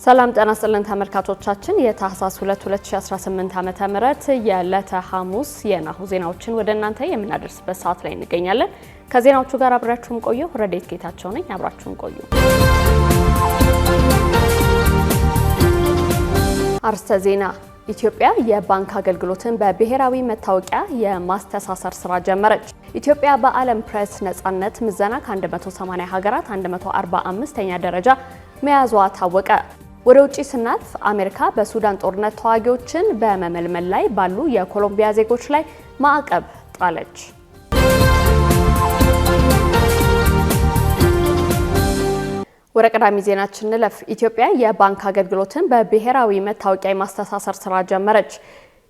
ሰላም ጤና ይስጥልን ተመልካቾቻችን የታህሳስ 2 2018 ዓመተ ምህረት የዕለተ ሐሙስ የናሁ ዜናዎችን ወደ እናንተ የምናደርስበት ሰዓት ላይ እንገኛለን። ከዜናዎቹ ጋር አብራችሁን ቆዩ። ረዴት ጌታቸው ነኝ። አብራችሁን ቆዩ። አርስተ ዜና ኢትዮጵያ የባንክ አገልግሎትን በብሔራዊ መታወቂያ የማስተሳሰር ስራ ጀመረች። ኢትዮጵያ በዓለም ፕሬስ ነጻነት ምዘና ከ180 ሀገራት 145ኛ ደረጃ መያዟ ታወቀ። ወደ ውጪ ስናልፍ አሜሪካ በሱዳን ጦርነት ተዋጊዎችን በመመልመል ላይ ባሉ የኮሎምቢያ ዜጎች ላይ ማዕቀብ ጣለች። ወደ ቀዳሚ ዜናችን እንለፍ። ኢትዮጵያ የባንክ አገልግሎትን በብሔራዊ መታወቂያ የማስተሳሰር ስራ ጀመረች።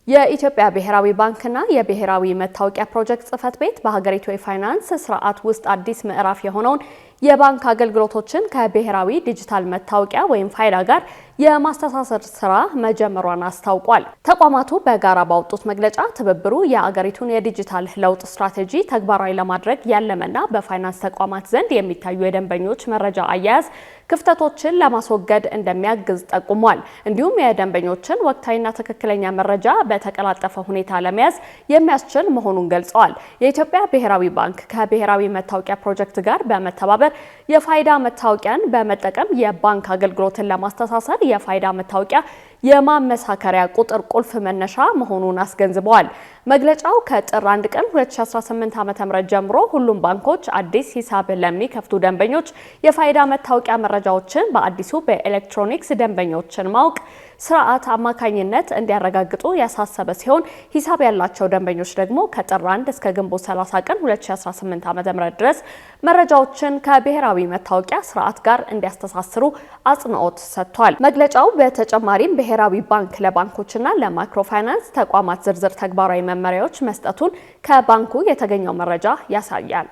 የኢትዮጵያ ብሔራዊ ባንክና የብሔራዊ መታወቂያ ፕሮጀክት ጽህፈት ቤት በሀገሪቱ የፋይናንስ ስርዓት ውስጥ አዲስ ምዕራፍ የሆነውን የባንክ አገልግሎቶችን ከብሔራዊ ዲጂታል መታወቂያ ወይም ፋይዳ ጋር የማስተሳሰር ስራ መጀመሯን አስታውቋል። ተቋማቱ በጋራ ባወጡት መግለጫ ትብብሩ የአገሪቱን የዲጂታል ለውጥ ስትራቴጂ ተግባራዊ ለማድረግ ያለመና በፋይናንስ ተቋማት ዘንድ የሚታዩ የደንበኞች መረጃ አያያዝ ክፍተቶችን ለማስወገድ እንደሚያግዝ ጠቁሟል። እንዲሁም የደንበኞችን ወቅታዊና ትክክለኛ መረጃ በተቀላጠፈ ሁኔታ ለመያዝ የሚያስችል መሆኑን ገልጸዋል። የኢትዮጵያ ብሔራዊ ባንክ ከብሔራዊ መታወቂያ ፕሮጀክት ጋር በመተባበር የፋይዳ መታወቂያን በመጠቀም የባንክ አገልግሎትን ለማስተሳሰር የፋይዳ መታወቂያ የማመሳከሪያ ቁጥር ቁልፍ መነሻ መሆኑን አስገንዝበዋል። መግለጫው ከጥር 1 ቀን 2018 ዓ.ም ጀምሮ ሁሉም ባንኮች አዲስ ሂሳብ ለሚከፍቱ ደንበኞች የፋይዳ መታወቂያ መረጃዎችን በአዲሱ በኤሌክትሮኒክስ ደንበኞችን ማወቅ ስርዓት አማካኝነት እንዲያረጋግጡ ያሳሰበ ሲሆን ሂሳብ ያላቸው ደንበኞች ደግሞ ከጥር 1 እስከ ግንቦት 30 ቀን 2018 ዓ.ም ድረስ መረጃዎችን ከብሔራዊ መታወቂያ ስርዓት ጋር እንዲያስተሳስሩ አጽንኦት ሰጥቷል። መግለጫው በተጨማሪም ብሔራዊ ባንክ ለባንኮችና ለማይክሮ ፋይናንስ ተቋማት ዝርዝር ተግባራዊ መመሪያዎች መስጠቱን ከባንኩ የተገኘው መረጃ ያሳያል።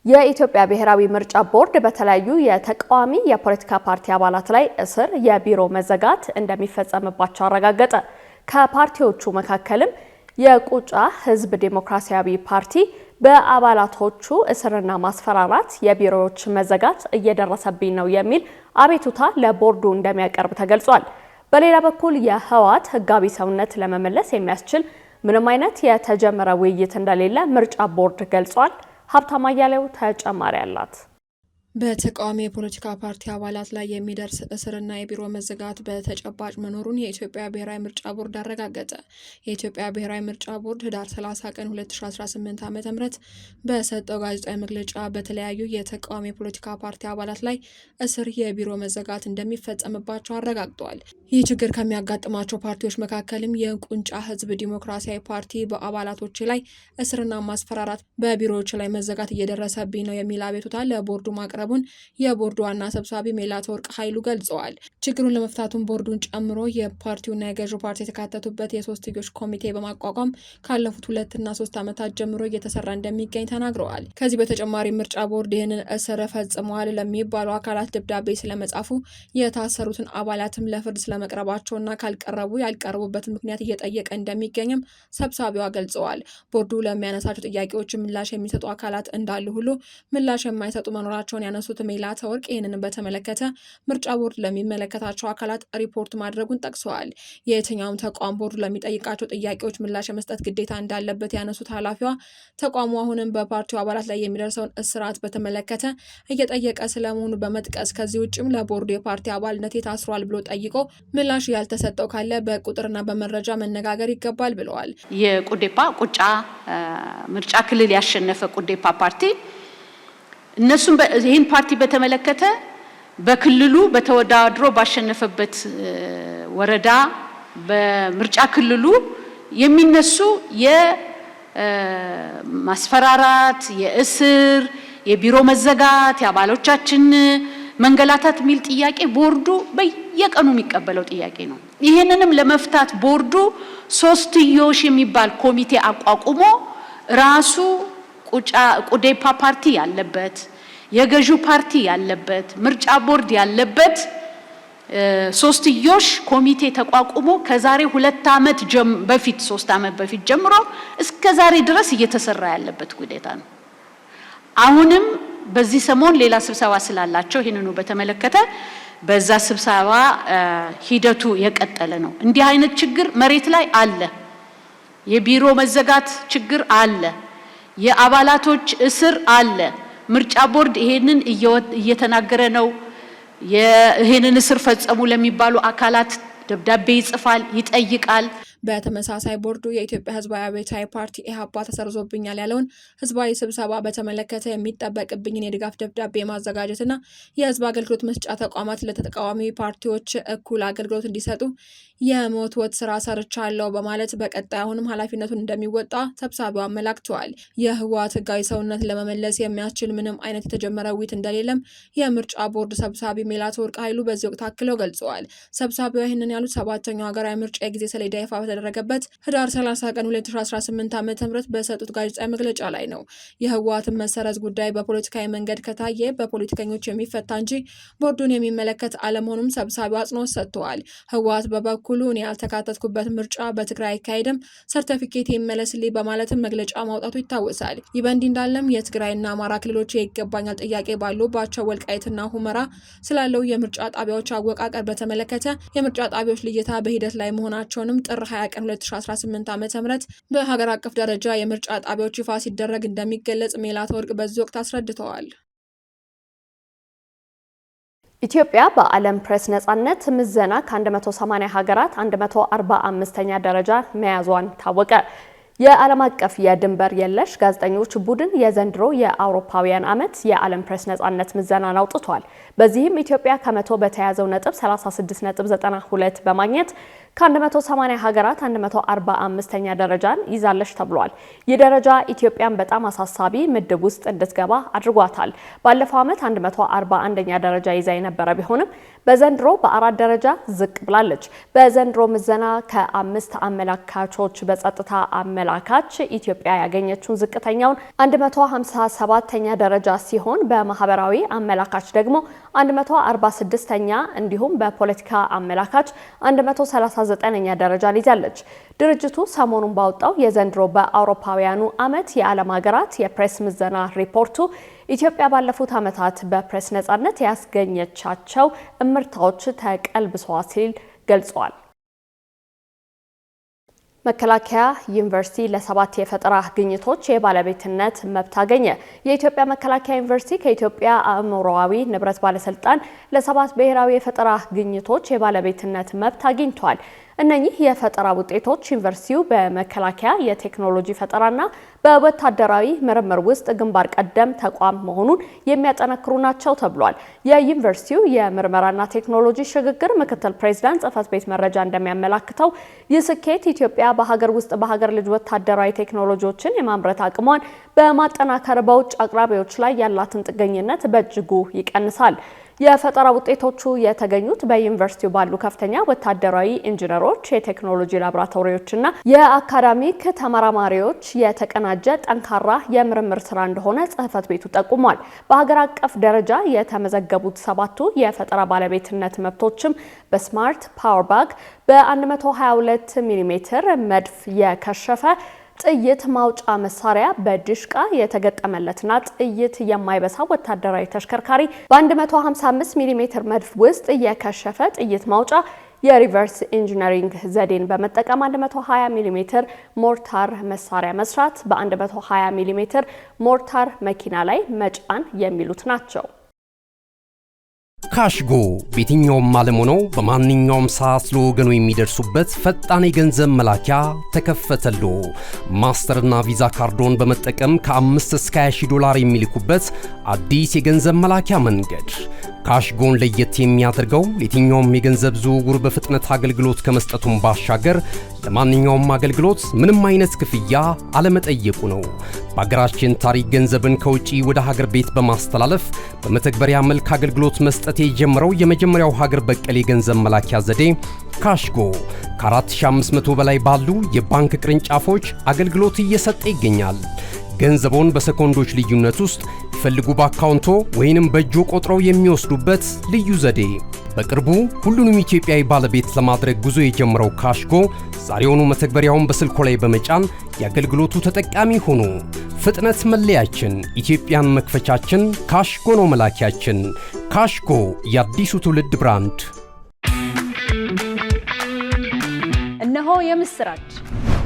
የኢትዮጵያ ብሔራዊ ምርጫ ቦርድ በተለያዩ የተቃዋሚ የፖለቲካ ፓርቲ አባላት ላይ እስር፣ የቢሮ መዘጋት እንደሚፈጸምባቸው አረጋገጠ። ከፓርቲዎቹ መካከልም የቁጫ ህዝብ ዴሞክራሲያዊ ፓርቲ በአባላቶቹ እስርና ማስፈራራት፣ የቢሮዎች መዘጋት እየደረሰብኝ ነው የሚል አቤቱታ ለቦርዱ እንደሚያቀርብ ተገልጿል። በሌላ በኩል የህወሓት ህጋዊ ሰውነት ለመመለስ የሚያስችል ምንም አይነት የተጀመረ ውይይት እንደሌለ ምርጫ ቦርድ ገልጿል። ሀብታማ ያለው ተጨማሪ አላት። በተቃዋሚ የፖለቲካ ፓርቲ አባላት ላይ የሚደርስ እስርና የቢሮ መዘጋት በተጨባጭ መኖሩን የኢትዮጵያ ብሔራዊ ምርጫ ቦርድ አረጋገጠ። የኢትዮጵያ ብሔራዊ ምርጫ ቦርድ ህዳር 30 ቀን 2018 ዓ.ም በሰጠው ጋዜጣዊ መግለጫ በተለያዩ የተቃዋሚ የፖለቲካ ፓርቲ አባላት ላይ እስር፣ የቢሮ መዘጋት እንደሚፈጸምባቸው አረጋግጧል። ይህ ችግር ከሚያጋጥማቸው ፓርቲዎች መካከልም የቁንጫ ህዝብ ዲሞክራሲያዊ ፓርቲ በአባላቶች ላይ እስርና ማስፈራራት፣ በቢሮዎች ላይ መዘጋት እየደረሰብኝ ነው የሚል አቤቱታ ለቦርዱ ማቅረብ የቦርዱ ዋና ሰብሳቢ ሜላትወርቅ ኃይሉ ገልጸዋል። ችግሩን ለመፍታቱም ቦርዱን ጨምሮ የፓርቲውና የገዢው ፓርቲ የተካተቱበት የሶስትዮሽ ኮሚቴ በማቋቋም ካለፉት 2 እና 3 ዓመታት ጀምሮ እየተሰራ እንደሚገኝ ተናግረዋል። ከዚህ በተጨማሪ ምርጫ ቦርድ ይህንን እስር ፈጽመዋል ለሚባሉ አካላት ደብዳቤ ስለመጻፉ፣ የታሰሩትን አባላትም ለፍርድ ስለመቅረባቸውና ካልቀረቡ ያልቀረቡበትን ምክንያት እየጠየቀ እንደሚገኝም ሰብሳቢዋ ገልጸዋል። ቦርዱ ለሚያነሳቸው ጥያቄዎች ምላሽ የሚሰጡ አካላት እንዳሉ ሁሉ ምላሽ የማይሰጡ መኖራቸውን ያነሱት ሜላትወርቅ ይህንን በተመለከተ ምርጫ ቦርድ ለሚመለከታቸው አካላት ሪፖርት ማድረጉን ጠቅሰዋል። የትኛውም ተቋም ቦርዱ ለሚጠይቃቸው ጥያቄዎች ምላሽ የመስጠት ግዴታ እንዳለበት ያነሱት ኃላፊዋ ተቋሙ አሁንም በፓርቲው አባላት ላይ የሚደርሰውን እስራት በተመለከተ እየጠየቀ ስለመሆኑ በመጥቀስ ከዚህ ውጭም ለቦርዱ የፓርቲ አባልነት ታስሯል ብሎ ጠይቆ ምላሽ ያልተሰጠው ካለ በቁጥርና በመረጃ መነጋገር ይገባል ብለዋል። የቁዴፓ ቁጫ ምርጫ ክልል ያሸነፈ ቁዴፓ ፓርቲ እነሱም ይህን ፓርቲ በተመለከተ በክልሉ በተወዳድሮ ባሸነፈበት ወረዳ በምርጫ ክልሉ የሚነሱ የማስፈራራት፣ የእስር፣ የቢሮ መዘጋት፣ የአባሎቻችን መንገላታት የሚል ጥያቄ ቦርዱ በየቀኑ የሚቀበለው ጥያቄ ነው። ይህንንም ለመፍታት ቦርዱ ሶስትዮሽ የሚባል ኮሚቴ አቋቁሞ ራሱ ቁዴፓ ፓርቲ ያለበት፣ የገዢው ፓርቲ ያለበት፣ ምርጫ ቦርድ ያለበት ሶስትዮሽ ኮሚቴ ተቋቁሞ ከዛሬ 2 ዓመት በፊት 3 ዓመት በፊት ጀምሮ እስከ ዛሬ ድረስ እየተሰራ ያለበት ጉዳይ ነው። አሁንም በዚህ ሰሞን ሌላ ስብሰባ ስላላቸው ይሄንኑ በተመለከተ በዛ ስብሰባ ሂደቱ የቀጠለ ነው። እንዲህ አይነት ችግር መሬት ላይ አለ። የቢሮ መዘጋት ችግር አለ። የአባላቶች እስር አለ። ምርጫ ቦርድ ይሄንን እየተናገረ ነው። ይሄንን እስር ፈጸሙ ለሚባሉ አካላት ደብዳቤ ይጽፋል፣ ይጠይቃል። በተመሳሳይ ቦርዱ የኢትዮጵያ ሕዝባዊ አብዮታዊ ፓርቲ ኢህአፓ ተሰርዞብኛል ያለውን ህዝባዊ ስብሰባ በተመለከተ የሚጠበቅብኝን የድጋፍ ደብዳቤ ማዘጋጀትና የህዝብ አገልግሎት መስጫ ተቋማት ለተቃዋሚ ፓርቲዎች እኩል አገልግሎት እንዲሰጡ የመወትወት ስራ ሰርቻለሁ በማለት በቀጣይ አሁንም ኃላፊነቱን እንደሚወጣ ሰብሳቢው አመላክተዋል። የህወሓት ህጋዊ ሰውነት ለመመለስ የሚያስችል ምንም አይነት የተጀመረ ውይይት እንደሌለም የምርጫ ቦርድ ሰብሳቢ ሜላትወርቅ ኃይሉ በዚህ ወቅት አክለው ገልጸዋል። ሰብሳቢዋ ይህንን ያሉት 7ኛው ሀገራዊ ምርጫ የጊዜ ሰሌዳ ይፋ በተደረገበት ህዳር 30 ቀን 2018 ዓ.ም በሰጡት ጋዜጣዊ መግለጫ ላይ ነው። የህወሓትን መሰረዝ ጉዳይ በፖለቲካዊ መንገድ ከታየ በፖለቲከኞች የሚፈታ እንጂ ቦርዱን የሚመለከት አለመሆኑም ሰብሳቢው አጽንኦት ሰጥተዋል። ህወሓት በበኩሉ እኔ ያልተካተትኩበት ምርጫ በትግራይ አይካሄድም፣ ሰርቲፊኬት ይመለስልኝ በማለትም መግለጫ ማውጣቱ ይታወሳል። ይህ በእንዲህ እንዳለም የትግራይና አማራ ክልሎች የይገባኛል ጥያቄ ባሉባቸው ወልቃይትና ሁመራ ስላለው የምርጫ ጣቢያዎች አወቃቀር በተመለከተ የምርጫ ጣቢያዎች ልየታ በሂደት ላይ መሆናቸውንም ጥር 20 ቀን 2018 ዓ.ም በሀገር አቀፍ ደረጃ የምርጫ ጣቢያዎች ይፋ ሲደረግ እንደሚገለጽ ሜላትወርቅ በዚህ ወቅት አስረድተዋል። ኢትዮጵያ በዓለም ፕሬስ ነጻነት ምዘና ከ180 ሀገራት 145ኛ ደረጃ መያዟን ታወቀ። የዓለም አቀፍ የድንበር የለሽ ጋዜጠኞች ቡድን የዘንድሮ የአውሮፓውያን ዓመት የዓለም ፕሬስ ነጻነት ምዘናን አውጥቷል። በዚህም ኢትዮጵያ ከመቶ በተያዘው ነጥብ 36.92 በማግኘት ከ180 ሀገራት 145ኛ ደረጃን ይዛለች ተብሏል። ይህ ደረጃ ኢትዮጵያን በጣም አሳሳቢ ምድብ ውስጥ እንድትገባ አድርጓታል። ባለፈው ዓመት 141ኛ ደረጃ ይዛ የነበረ ቢሆንም በዘንድሮ በ4 ደረጃ ዝቅ ብላለች። በዘንድሮ ምዘና ከ5 አመላካቾች በጸጥታ አመላካች ኢትዮጵያ ያገኘችውን ዝቅተኛውን 157ኛ ደረጃ ሲሆን በማህበራዊ አመላካች ደግሞ 146ኛ እንዲሁም በፖለቲካ አመላካች 139ኛ ደረጃን ይዛለች። ድርጅቱ ሰሞኑን ባወጣው የዘንድሮ በአውሮፓውያኑ ዓመት የዓለም ሀገራት የፕሬስ ምዘና ሪፖርቱ ኢትዮጵያ ባለፉት ዓመታት በፕሬስ ነጻነት ያስገኘቻቸው እምርታዎች ተቀልብሰዋል ሲል ገልጿል። መከላከያ ዩኒቨርሲቲ ለ7 የፈጠራ ግኝቶች የባለቤትነት መብት አገኘ። የኢትዮጵያ መከላከያ ዩኒቨርሲቲ ከኢትዮጵያ አእምሮአዊ ንብረት ባለስልጣን ለ7 ብሔራዊ የፈጠራ ግኝቶች የባለቤትነት መብት አግኝቷል። እነኚህ የፈጠራ ውጤቶች ዩኒቨርሲቲው በመከላከያ የቴክኖሎጂ ፈጠራና በወታደራዊ ምርምር ውስጥ ግንባር ቀደም ተቋም መሆኑን የሚያጠነክሩ ናቸው ተብሏል። የዩኒቨርሲቲው የምርመራና ቴክኖሎጂ ሽግግር ምክትል ፕሬዝዳንት ጽህፈት ቤት መረጃ እንደሚያመላክተው ይህ ስኬት ኢትዮጵያ በሀገር ውስጥ በሀገር ልጅ ወታደራዊ ቴክኖሎጂዎችን የማምረት አቅሟን በማጠናከር በውጭ አቅራቢዎች ላይ ያላትን ጥገኝነት በእጅጉ ይቀንሳል። የፈጠራ ውጤቶቹ የተገኙት በዩኒቨርሲቲው ባሉ ከፍተኛ ወታደራዊ ኢንጂነሮች፣ የቴክኖሎጂ ላቦራቶሪዎችና የአካዳሚክ ተመራማሪዎች የተቀናጀ ጠንካራ የምርምር ስራ እንደሆነ ጽህፈት ቤቱ ጠቁሟል። በሀገር አቀፍ ደረጃ የተመዘገቡት 7ቱ የፈጠራ ባለቤትነት መብቶችም በስማርት ፓወር ባግ፣ በ122 ሚሜ መድፍ የከሸፈ ጥይት ማውጫ መሳሪያ፣ በድሽቃ የተገጠመለትና ጥይት የማይበሳ ወታደራዊ ተሽከርካሪ፣ በ155 ሚሜ መድፍ ውስጥ የከሸፈ ጥይት ማውጫ የሪቨርስ ኢንጂነሪንግ ዘዴን በመጠቀም 120 ሚሜ ሞርታር መሳሪያ መስራት፣ በ120 ሚሜ ሞርታር መኪና ላይ መጫን የሚሉት ናቸው። ካሽጎ በየትኛውም ዓለም ሆነው በማንኛውም ሰዓት ለወገኑ የሚደርሱበት ፈጣን የገንዘብ መላኪያ ተከፈተሎ። ማስተርና ቪዛ ካርዶን በመጠቀም ከ5 እስከ 20 ዶላር የሚልኩበት አዲስ የገንዘብ መላኪያ መንገድ። ካሽጎን ለየት የሚያደርገው የትኛውም የገንዘብ ዝውውር በፍጥነት አገልግሎት ከመስጠቱም ባሻገር ለማንኛውም አገልግሎት ምንም አይነት ክፍያ አለመጠየቁ ነው። በሀገራችን ታሪክ ገንዘብን ከውጪ ወደ ሀገር ቤት በማስተላለፍ በመተግበሪያ መልክ አገልግሎት መስጠት የጀመረው የመጀመሪያው ሀገር በቀል የገንዘብ መላኪያ ዘዴ ካሽጎ ከ4500 በላይ ባሉ የባንክ ቅርንጫፎች አገልግሎት እየሰጠ ይገኛል። ገንዘቦን በሰኮንዶች ልዩነት ውስጥ ይፈልጉ በአካውንቶ ወይንም በእጆ ቆጥረው የሚወስዱበት ልዩ ዘዴ። በቅርቡ ሁሉንም ኢትዮጵያዊ ባለቤት ለማድረግ ጉዞ የጀመረው ካሽጎ ዛሬውኑ መተግበሪያውን በስልኮ ላይ በመጫን የአገልግሎቱ ተጠቃሚ ሆኑ። ፍጥነት መለያችን፣ ኢትዮጵያን መክፈቻችን፣ ካሽጎ ነው መላኪያችን። ካሽጎ የአዲሱ ትውልድ ብራንድ። እነሆ የምስራች!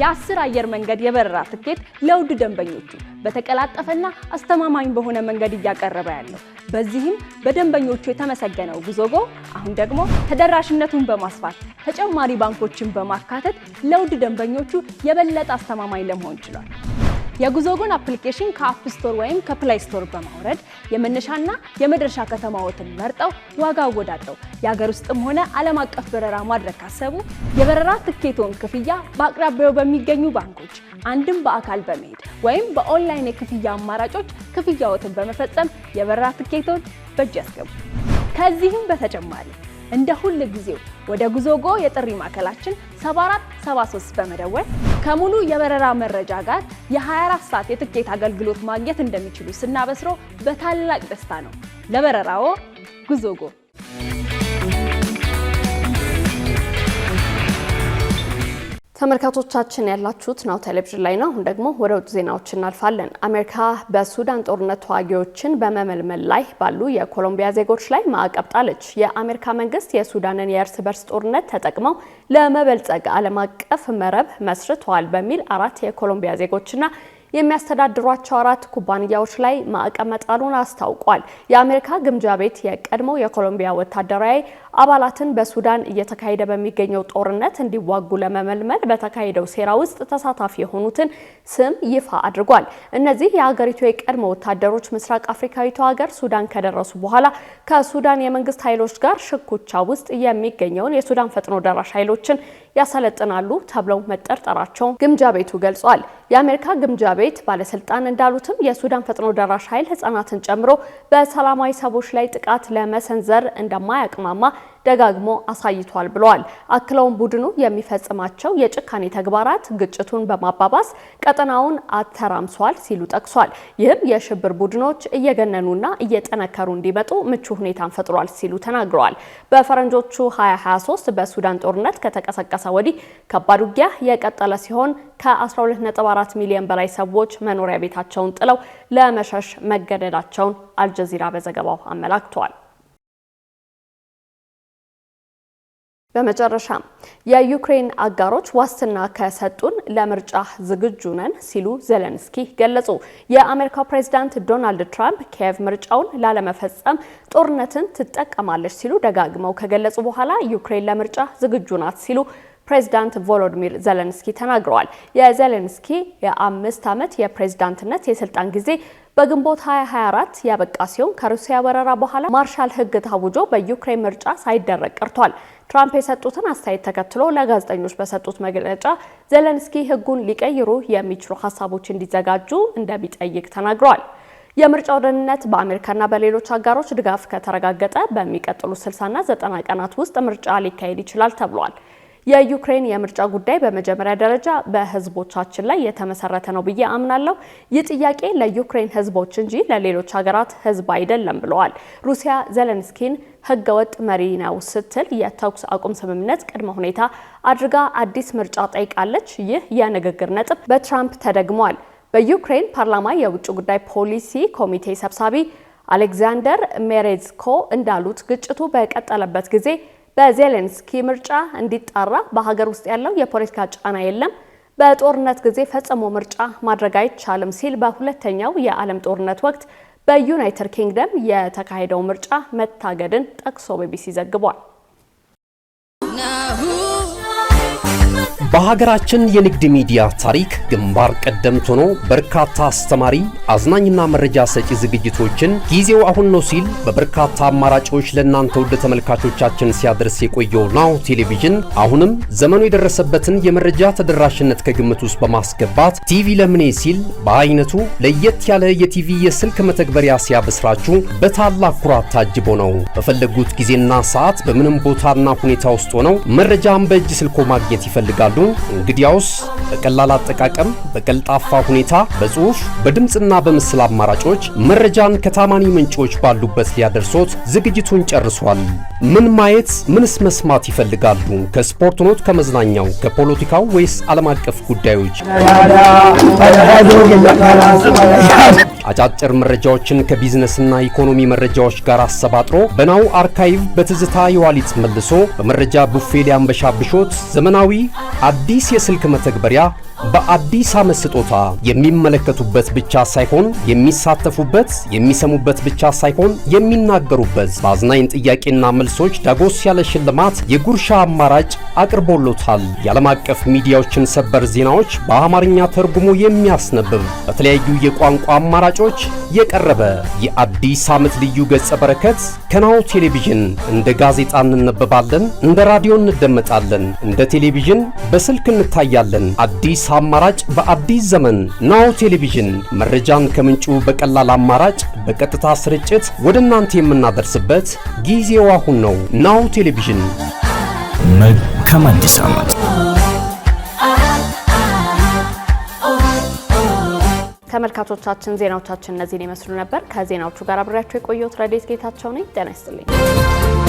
የ10 አየር መንገድ የበረራ ትኬት ለውድ ደንበኞቹ በተቀላጠፈና አስተማማኝ በሆነ መንገድ እያቀረበ ያለው። በዚህም በደንበኞቹ የተመሰገነው ጉዞጎ አሁን ደግሞ ተደራሽነቱን በማስፋት ተጨማሪ ባንኮችን በማካተት ለውድ ደንበኞቹ የበለጠ አስተማማኝ ለመሆን ችሏል። የጉዞጎን አፕሊኬሽን ከአፕ ስቶር ወይም ከፕላይ ስቶር በማውረድ የመነሻና የመድረሻ ከተማዎትን መርጠው ዋጋ አወዳድረው የሀገር ውስጥም ሆነ ዓለም አቀፍ በረራ ማድረግ ካሰቡ የበረራ ትኬቶን ክፍያ በአቅራቢያው በሚገኙ ባንኮች አንድም በአካል በመሄድ ወይም በኦንላይን የክፍያ አማራጮች ክፍያዎትን በመፈጸም የበረራ ትኬቶን በእጅ ያስገቡ። ከዚህም በተጨማሪ እንደ ሁል ጊዜው ወደ ጉዞጎ የጥሪ ማዕከላችን 7473 በመደወል ከሙሉ የበረራ መረጃ ጋር የ24 ሰዓት የትኬት አገልግሎት ማግኘት እንደሚችሉ ስናበስሮ በታላቅ ደስታ ነው። ለበረራዎ ጉዞጎ። ተመልካቾቻችን ያላችሁት ናሁ ቴሌቪዥን ላይ ነው። አሁን ደግሞ ወደ ውጭ ዜናዎች እናልፋለን። አሜሪካ በሱዳን ጦርነት ተዋጊዎችን በመመልመል ላይ ባሉ የኮሎምቢያ ዜጎች ላይ ማዕቀብ ጣለች። የአሜሪካ መንግስት የሱዳንን የእርስ በርስ ጦርነት ተጠቅመው ለመበልጸግ ዓለም አቀፍ መረብ መስርተዋል በሚል 4 የኮሎምቢያ ዜጎችና የሚያስተዳድሯቸው 4 ኩባንያዎች ላይ ማዕቀብ መጣሉን አስታውቋል። የአሜሪካ ግምጃ ቤት የቀድሞ የኮሎምቢያ ወታደራዊ አባላትን በሱዳን እየተካሄደ በሚገኘው ጦርነት እንዲዋጉ ለመመልመል በተካሄደው ሴራ ውስጥ ተሳታፊ የሆኑትን ስም ይፋ አድርጓል። እነዚህ የሀገሪቱ የቀድሞ ወታደሮች ምስራቅ አፍሪካዊቷ ሀገር ሱዳን ከደረሱ በኋላ ከሱዳን የመንግስት ኃይሎች ጋር ሽኩቻ ውስጥ የሚገኘውን የሱዳን ፈጥኖ ደራሽ ኃይሎችን ያሰለጥናሉ ተብለው መጠርጠራቸውን ግምጃ ቤቱ ገልጿል። የአሜሪካ ግምጃ ቤት ባለስልጣን እንዳሉትም የሱዳን ፈጥኖ ደራሽ ኃይል ህጻናትን ጨምሮ በሰላማዊ ሰዎች ላይ ጥቃት ለመሰንዘር እንደማያቅማማ ደጋግሞ አሳይቷል ብለዋል። አክለውም ቡድኑ የሚፈጽማቸው የጭካኔ ተግባራት ግጭቱን በማባባስ ቀጠናውን አተራምሷል ሲሉ ጠቅሷል። ይህም የሽብር ቡድኖች እየገነኑና እየጠነከሩ እንዲመጡ ምቹ ሁኔታን ፈጥሯል ሲሉ ተናግረዋል። በፈረንጆቹ 2023 በሱዳን ጦርነት ከተቀሰቀሰ ወዲህ ከባድ ውጊያ የቀጠለ ሲሆን ከ12.4 ሚሊዮን በላይ ሰዎች መኖሪያ ቤታቸውን ጥለው ለመሸሽ መገደዳቸውን አልጀዚራ በዘገባው አመላክቷል። በመጨረሻ የዩክሬን አጋሮች ዋስትና ከሰጡን ለምርጫ ዝግጁ ነን ሲሉ ዜሌንስኪ ገለጹ። የአሜሪካው ፕሬዝዳንት ዶናልድ ትራምፕ ኪየቭ ምርጫውን ላለመፈጸም ጦርነትን ትጠቀማለች ሲሉ ደጋግመው ከገለጹ በኋላ ዩክሬን ለምርጫ ዝግጁ ናት ሲሉ ፕሬዝዳንት ቮሎዲሚር ዜሌንስኪ ተናግረዋል። የዜሌንስኪ የ5 ዓመት የፕሬዝዳንትነት የስልጣን ጊዜ በግንቦት 2024 ያበቃ ሲሆን ከሩሲያ ወረራ በኋላ ማርሻል ሕግ ታውጆ በዩክሬን ምርጫ ሳይደረግ ቀርቷል። ትራምፕ የሰጡትን አስተያየት ተከትሎ ለጋዜጠኞች በሰጡት መግለጫ ዜሌንስኪ ሕጉን ሊቀይሩ የሚችሉ ሀሳቦች እንዲዘጋጁ እንደሚጠይቅ ተናግረዋል። የምርጫው ደህንነት በአሜሪካና በሌሎች አጋሮች ድጋፍ ከተረጋገጠ በሚቀጥሉ 60 እና 90 ቀናት ውስጥ ምርጫ ሊካሄድ ይችላል ተብሏል። የዩክሬን የምርጫ ጉዳይ በመጀመሪያ ደረጃ በህዝቦቻችን ላይ የተመሰረተ ነው ብዬ አምናለሁ። ይህ ጥያቄ ለዩክሬን ህዝቦች እንጂ ለሌሎች ሀገራት ህዝብ አይደለም ብለዋል። ሩሲያ ዜሌንስኪን ህገወጥ መሪ ነው ስትል የተኩስ አቁም ስምምነት ቅድመ ሁኔታ አድርጋ አዲስ ምርጫ ጠይቃለች። ይህ የንግግር ነጥብ በትራምፕ ተደግሟል። በዩክሬን ፓርላማ የውጭ ጉዳይ ፖሊሲ ኮሚቴ ሰብሳቢ አሌክዛንደር ሜሬዝኮ እንዳሉት ግጭቱ በቀጠለበት ጊዜ በዜሌንስኪ ምርጫ እንዲጣራ በሀገር ውስጥ ያለው የፖለቲካ ጫና የለም። በጦርነት ጊዜ ፈጽሞ ምርጫ ማድረግ አይቻልም ሲል በሁለተኛው የዓለም ጦርነት ወቅት በዩናይትድ ኪንግደም የተካሄደው ምርጫ መታገድን ጠቅሶ ቢቢሲ ዘግቧል። በሀገራችን የንግድ ሚዲያ ታሪክ ግንባር ቀደምት ሆኖ በርካታ አስተማሪ፣ አዝናኝና መረጃ ሰጪ ዝግጅቶችን ጊዜው አሁን ነው ሲል በበርካታ አማራጮች ለእናንተ ውድ ተመልካቾቻችን ሲያደርስ የቆየው ናሁ ቴሌቪዥን አሁንም ዘመኑ የደረሰበትን የመረጃ ተደራሽነት ከግምት ውስጥ በማስገባት ቲቪ ለምኔ ሲል በአይነቱ ለየት ያለ የቲቪ የስልክ መተግበሪያ ሲያበስራችሁ በታላቅ ኩራት ታጅቦ ነው። በፈለጉት ጊዜና ሰዓት በምንም ቦታና ሁኔታ ውስጥ ሆነው መረጃን በእጅ ስልኮ ማግኘት ይፈልጋሉ? እንግዲያውስ በቀላል አጠቃቀም በቀልጣፋ ሁኔታ በጽሁፍ በድምጽና በምስል አማራጮች መረጃን ከታማኒ ምንጮች ባሉበት ሊያደርሶት ዝግጅቱን ጨርሷል። ምን ማየት ምንስ መስማት ይፈልጋሉ? ከስፖርት ኖት፣ ከመዝናኛው፣ ከፖለቲካው ወይስ ዓለም አቀፍ ጉዳዮች? አጫጭር መረጃዎችን ከቢዝነስና ኢኮኖሚ መረጃዎች ጋር አሰባጥሮ በናው አርካይቭ በትዝታ የዋሊት መልሶ በመረጃ ቡፌ ሊያንበሻብሾት ዘመናዊ አዲስ የስልክ መተግበሪያ በአዲስ ዓመት ስጦታ የሚመለከቱበት ብቻ ሳይሆን የሚሳተፉበት፣ የሚሰሙበት ብቻ ሳይሆን የሚናገሩበት በአዝናኝ ጥያቄና መልሶች ዳጎስ ያለ ሽልማት የጉርሻ አማራጭ አቅርቦሎታል። የዓለም አቀፍ ሚዲያዎችን ሰበር ዜናዎች በአማርኛ ተርጉሞ የሚያስነብብ በተለያዩ የቋንቋ አማራጮች የቀረበ የአዲስ ዓመት ልዩ ገጸ በረከት ከናሁ ቴሌቪዥን። እንደ ጋዜጣ እንነበባለን፣ እንደ ራዲዮ እንደመጣለን፣ እንደ ቴሌቪዥን በስልክ እንታያለን። አዲስ አማራጭ በአዲስ ዘመን ናሁ ቴሌቪዥን። መረጃን ከምንጩ በቀላል አማራጭ በቀጥታ ስርጭት ወደ እናንተ የምናደርስበት ጊዜው አሁን ነው። ናሁ ቴሌቪዥን። መልካም አዲስ ዓመት። ተመልካቾቻችን ዜናዎቻችን እነዚህን ይመስሉ ነበር። ከዜናዎቹ ጋር አብሬያችሁ የቆየሁት ረዴት ጌታቸው ነኝ። ጤና ይስጥልኝ።